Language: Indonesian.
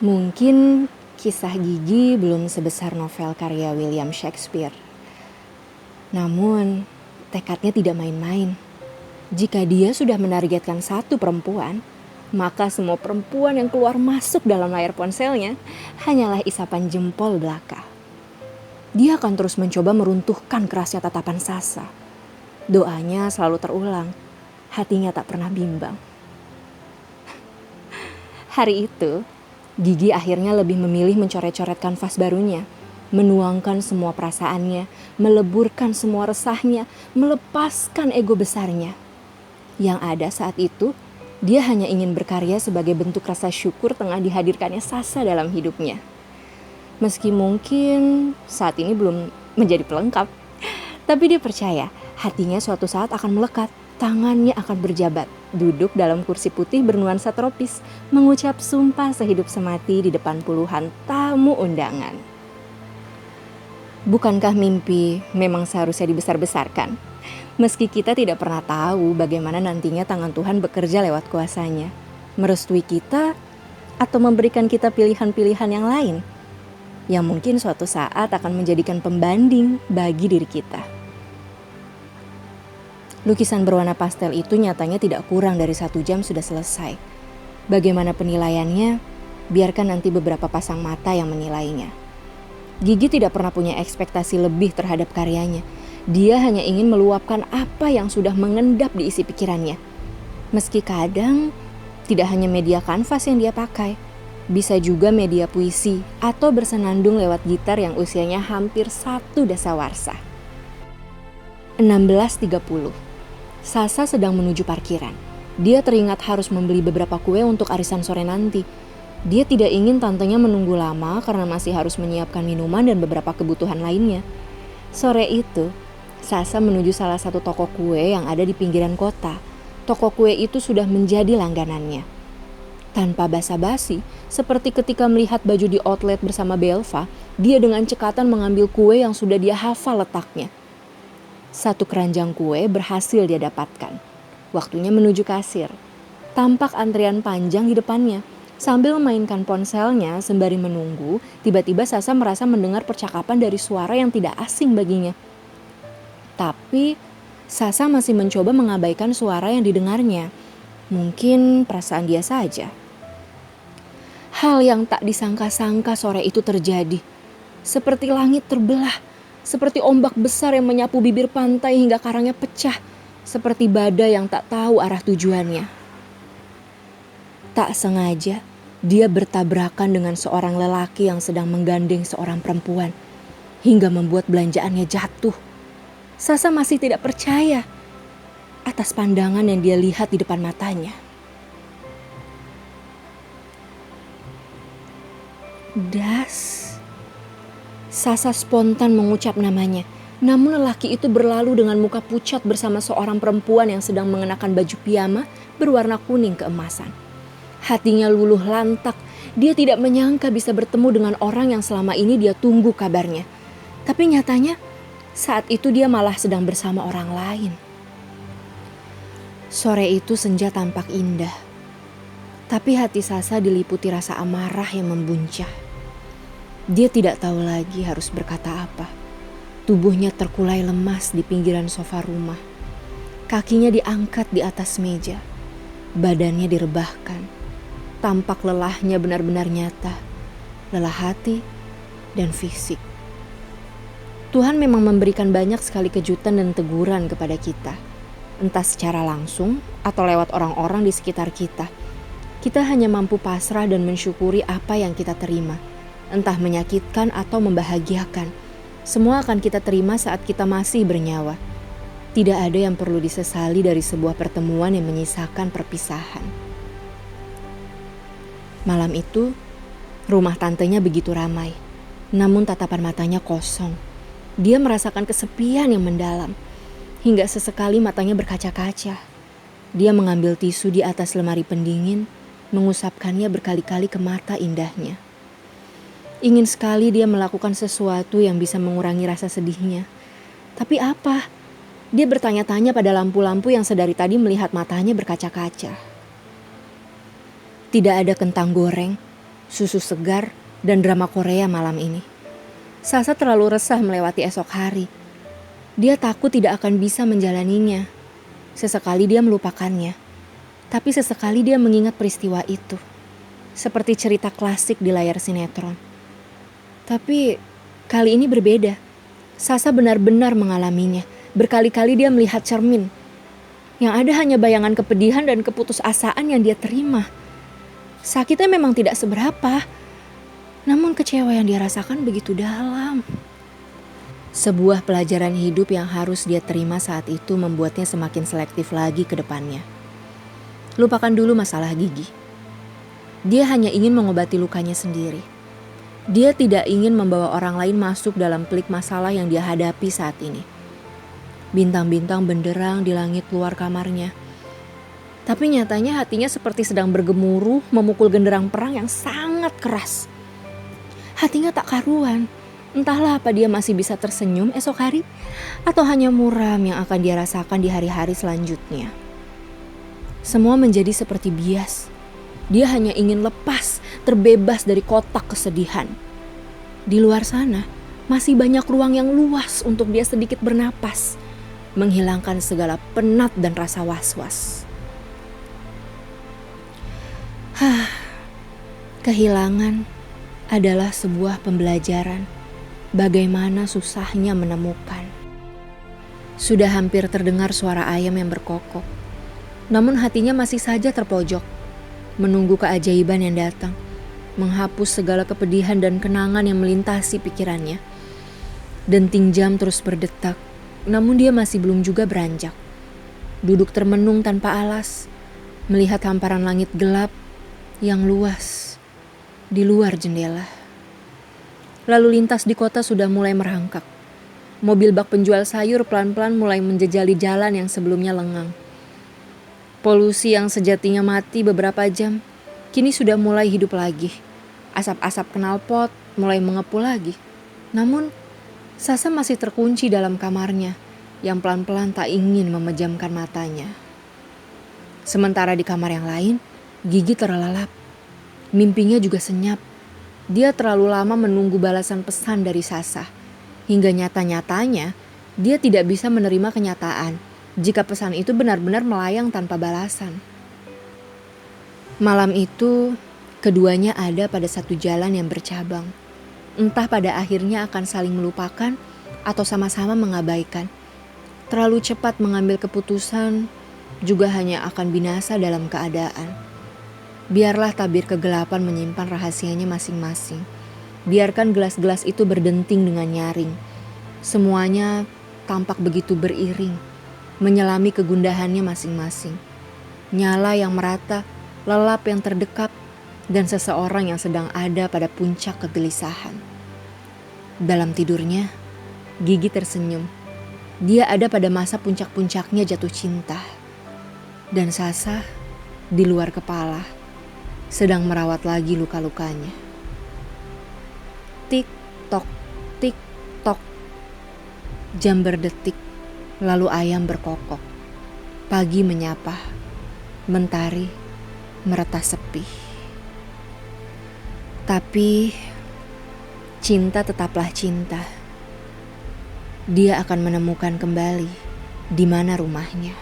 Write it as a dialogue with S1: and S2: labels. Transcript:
S1: Mungkin kisah Gigi belum sebesar novel karya William Shakespeare. Namun, tekadnya tidak main-main. Jika dia sudah menargetkan satu perempuan, maka semua perempuan yang keluar masuk dalam layar ponselnya hanyalah isapan jempol belaka. Dia akan terus mencoba meruntuhkan kerasnya tatapan Sasa. Doanya selalu terulang, hatinya tak pernah bimbang. Hari itu, Gigi akhirnya lebih memilih mencoret-coret kanvas barunya, menuangkan semua perasaannya, meleburkan semua resahnya, melepaskan ego besarnya. Yang ada saat itu, dia hanya ingin berkarya sebagai bentuk rasa syukur tengah dihadirkannya Sasa dalam hidupnya. Meski mungkin saat ini belum menjadi pelengkap, tapi dia percaya hatinya suatu saat akan melekat, tangannya akan berjabat, duduk dalam kursi putih bernuansa tropis, mengucap sumpah sehidup semati di depan puluhan tamu undangan. Bukankah mimpi memang seharusnya dibesar-besarkan? Meski kita tidak pernah tahu bagaimana nantinya tangan Tuhan bekerja lewat kuasanya, merestui kita atau memberikan kita pilihan-pilihan yang lain, yang mungkin suatu saat akan menjadikan pembanding bagi diri kita. Lukisan berwarna pastel itu nyatanya tidak kurang dari 1 jam sudah selesai. Bagaimana penilaiannya, biarkan nanti beberapa pasang mata yang menilainya. Gigi tidak pernah punya ekspektasi lebih terhadap karyanya. Dia hanya ingin meluapkan apa yang sudah mengendap di isi pikirannya. Meski kadang tidak hanya media kanvas yang dia pakai, bisa juga media puisi atau bersenandung lewat gitar yang usianya hampir 1 dasawarsa. 16.30. Sasa sedang menuju parkiran. Dia teringat harus membeli beberapa kue untuk arisan sore nanti. Dia tidak ingin tantenya menunggu lama karena masih harus menyiapkan minuman dan beberapa kebutuhan lainnya. Sore itu, Sasa menuju salah satu toko kue yang ada di pinggiran kota. Toko kue itu sudah menjadi langganannya. Tanpa basa-basi, seperti ketika melihat baju di outlet bersama Belva, dia dengan cekatan mengambil kue yang sudah dia hafal letaknya. 1 keranjang kue berhasil dia dapatkan. Waktunya menuju kasir. Tampak antrian panjang di depannya. Sambil memainkan ponselnya sembari menunggu, tiba-tiba Sasa merasa mendengar percakapan dari suara yang tidak asing baginya. Tapi Sasa masih mencoba mengabaikan suara yang didengarnya. Mungkin perasaan dia saja. Hal yang tak disangka-sangka sore itu terjadi. Seperti langit terbelah, seperti ombak besar yang menyapu bibir pantai hingga karangnya pecah, seperti badai yang tak tahu arah tujuannya. Tak sengaja, dia bertabrakan dengan seorang lelaki yang sedang menggandeng seorang perempuan, hingga membuat belanjaannya jatuh. Sasa masih tidak percaya atas pandangan yang dia lihat di depan matanya. Das. Sasa spontan mengucap namanya. Namun lelaki itu berlalu dengan muka pucat bersama seorang perempuan yang sedang mengenakan baju piyama berwarna kuning keemasan. Hatinya luluh lantak. Dia tidak menyangka bisa bertemu dengan orang yang selama ini dia tunggu kabarnya. Tapi nyatanya saat itu dia malah sedang bersama orang lain. Sore itu senja tampak indah. Tapi hati Sasa diliputi rasa amarah yang membuncah. Dia tidak tahu lagi harus berkata apa. Tubuhnya terkulai lemas di pinggiran sofa rumah. Kakinya diangkat di atas meja. Badannya direbahkan. Tampak lelahnya benar-benar nyata. Lelah hati dan fisik. Tuhan memang memberikan banyak sekali kejutan dan teguran kepada kita. Entah secara langsung atau lewat orang-orang di sekitar kita. Kita hanya mampu pasrah dan mensyukuri apa yang kita terima. Entah menyakitkan atau membahagiakan. Semua akan kita terima saat kita masih bernyawa. Tidak ada yang perlu disesali dari sebuah pertemuan yang menyisakan perpisahan. Malam itu, rumah tantenya begitu ramai. Namun tatapan matanya kosong. Dia merasakan kesepian yang mendalam. Hingga sesekali matanya berkaca-kaca. Dia mengambil tisu di atas lemari pendingin, mengusapkannya berkali-kali ke mata indahnya. Ingin sekali dia melakukan sesuatu yang bisa mengurangi rasa sedihnya. Tapi apa? Dia bertanya-tanya pada lampu-lampu yang sedari tadi melihat matanya berkaca-kaca. Tidak ada kentang goreng, susu segar, dan drama Korea malam ini. Sasa terlalu resah melewati esok hari. Dia takut tidak akan bisa menjalaninya. Sesekali dia melupakannya, tapi sesekali dia mengingat peristiwa itu. Seperti cerita klasik di layar sinetron. Tapi kali ini berbeda. Sasa benar-benar mengalaminya. Berkali-kali dia melihat cermin. Yang ada hanya bayangan kepedihan dan keputusasaan yang dia terima. Sakitnya memang tidak seberapa, namun kecewa yang dia rasakan begitu dalam. Sebuah pelajaran hidup yang harus dia terima saat itu membuatnya semakin selektif lagi ke depannya. Lupakan dulu masalah gigi. Dia hanya ingin mengobati lukanya sendiri. Dia tidak ingin membawa orang lain masuk dalam pelik masalah yang dia hadapi saat ini. Bintang-bintang benderang di langit luar kamarnya. Tapi nyatanya hatinya seperti sedang bergemuruh memukul genderang perang yang sangat keras. Hatinya tak karuan. Entahlah apa dia masih bisa tersenyum esok hari atau hanya muram yang akan dia rasakan di hari-hari selanjutnya. Semua menjadi seperti bias. Dia hanya ingin lepas, terbebas dari kotak kesedihan. Di luar sana masih banyak ruang yang luas untuk dia sedikit bernapas, menghilangkan segala penat dan rasa was-was. Kehilangan adalah sebuah pembelajaran bagaimana susahnya menemukan. Sudah hampir terdengar suara ayam yang berkokok, namun hatinya masih saja terpojok, menunggu keajaiban yang datang, menghapus segala kepedihan dan kenangan yang melintasi pikirannya. Denting jam terus berdetak, namun dia masih belum juga beranjak. Duduk termenung tanpa alas, melihat hamparan langit gelap yang luas di luar jendela. Lalu lintas di kota sudah mulai merangkak. Mobil bak penjual sayur pelan-pelan mulai menjejali jalan yang sebelumnya lengang. Polusi yang sejatinya mati beberapa jam, kini sudah mulai hidup lagi. Asap-asap knalpot mulai mengepul lagi. Namun, Sasa masih terkunci dalam kamarnya yang pelan-pelan tak ingin memejamkan matanya. Sementara di kamar yang lain, Gigi terlelap. Mimpinya juga senyap. Dia terlalu lama menunggu balasan pesan dari Sasa. Hingga nyata-nyatanya, dia tidak bisa menerima kenyataan jika pesan itu benar-benar melayang tanpa balasan. Malam itu, keduanya ada pada satu jalan yang bercabang. Entah pada akhirnya akan saling melupakan atau sama-sama mengabaikan. Terlalu cepat mengambil keputusan juga hanya akan binasa dalam keadaan. Biarlah tabir kegelapan menyimpan rahasianya masing-masing. Biarkan gelas-gelas itu berdenting dengan nyaring. Semuanya tampak begitu beriring, menyelami kegundahannya masing-masing. Nyala yang merata, lelap yang terdekat, dan seseorang yang sedang ada pada puncak kegelisahan. Dalam tidurnya, Gigi tersenyum. Dia ada pada masa puncak-puncaknya jatuh cinta. Dan Sasa, di luar kepala, sedang merawat lagi luka-lukanya. Tik-tok, tik-tok. Jam berdetik, lalu ayam berkokok. Pagi menyapa, mentari meretas sepi. Tapi cinta tetaplah cinta. Dia akan menemukan kembali di mana rumahnya.